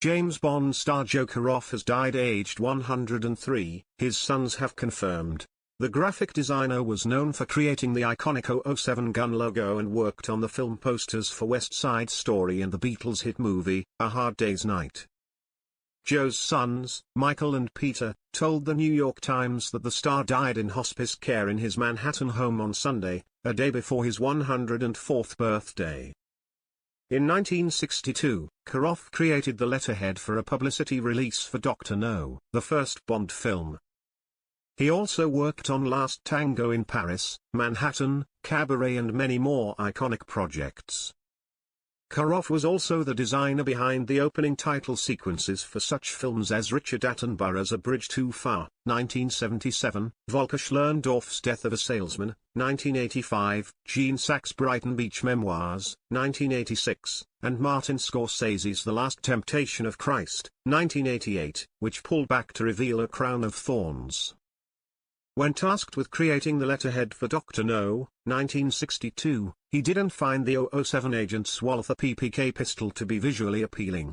James Bond star Joe Caroff has died aged 103, his sons have confirmed. The graphic designer was known for creating the iconic 007 gun logo and worked on the film posters for West Side Story and the Beatles' hit movie, A Hard Day's Night. Joe's sons, Michael and Peter, told the New York Times that the star died in hospice care in his Manhattan home on Sunday, a day before his 104th birthday. In 1962, Caroff created the letterhead for a publicity release for Dr. No, the first Bond film. He also worked on Last Tango in Paris, Manhattan, Cabaret and many more iconic projects. Caroff was also the designer behind the opening title sequences for such films as Richard Attenborough's A Bridge Too Far, 1977, Volker Schlöndorff's Death of a Salesman, 1985, Gene Saks' Brighton Beach Memoirs, 1986, and Martin Scorsese's The Last Temptation of Christ, 1988, which pulled back to reveal A Crown of Thorns. When tasked with creating the letterhead for Dr. No, 1962, he didn't find the 007 agent's Walther PPK pistol to be visually appealing.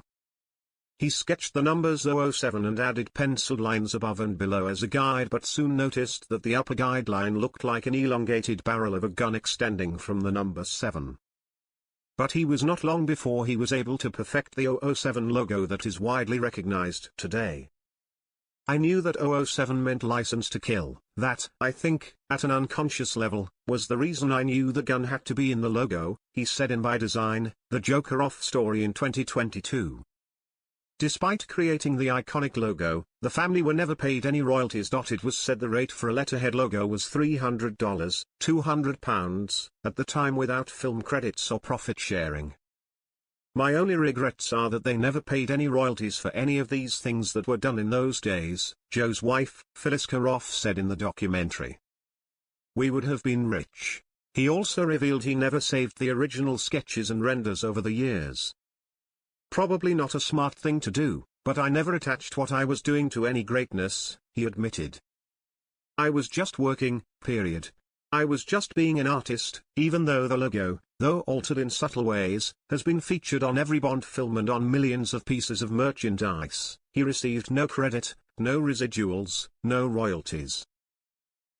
He sketched the numbers 007 and added penciled lines above and below as a guide, but soon noticed that the upper guideline looked like an elongated barrel of a gun extending from the number 7. But he was not long before he was able to perfect the 007 logo that is widely recognized today. I knew that 007 meant license to kill. That, I think, at an unconscious level, was the reason I knew the gun had to be in the logo, he said in By Design, The Joe Caroff Story in 2022. Despite creating the iconic logo, the family were never paid any royalties. It was said the rate for a letterhead logo was $300, £200, at the time without film credits or profit sharing. My only regrets are that they never paid any royalties for any of these things that were done in those days, Joe's wife, Phyllis Caroff, said in the documentary. We would have been rich. He also revealed he never saved the original sketches and renders over the years. Probably not a smart thing to do, but I never attached what I was doing to any greatness, he admitted. I was just working, period. I was just being an artist, even though the logo, though altered in subtle ways, has been featured on every Bond film and on millions of pieces of merchandise. He received no credit, no residuals, no royalties.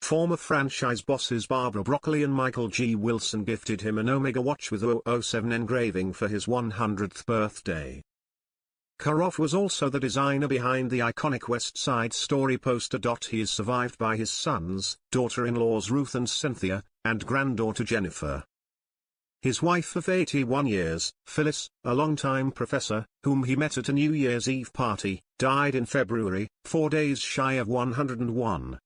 Former franchise bosses Barbara Broccoli and Michael G. Wilson gifted him an Omega watch with 007 engraving for his 100th birthday. Caroff was also the designer behind the iconic West Side Story poster. He is survived by his sons, daughter-in-laws Ruth and Cynthia, and granddaughter Jennifer. His wife of 81 years, Phyllis, a longtime professor, whom he met at a New Year's Eve party, died in February, 4 days shy of 101.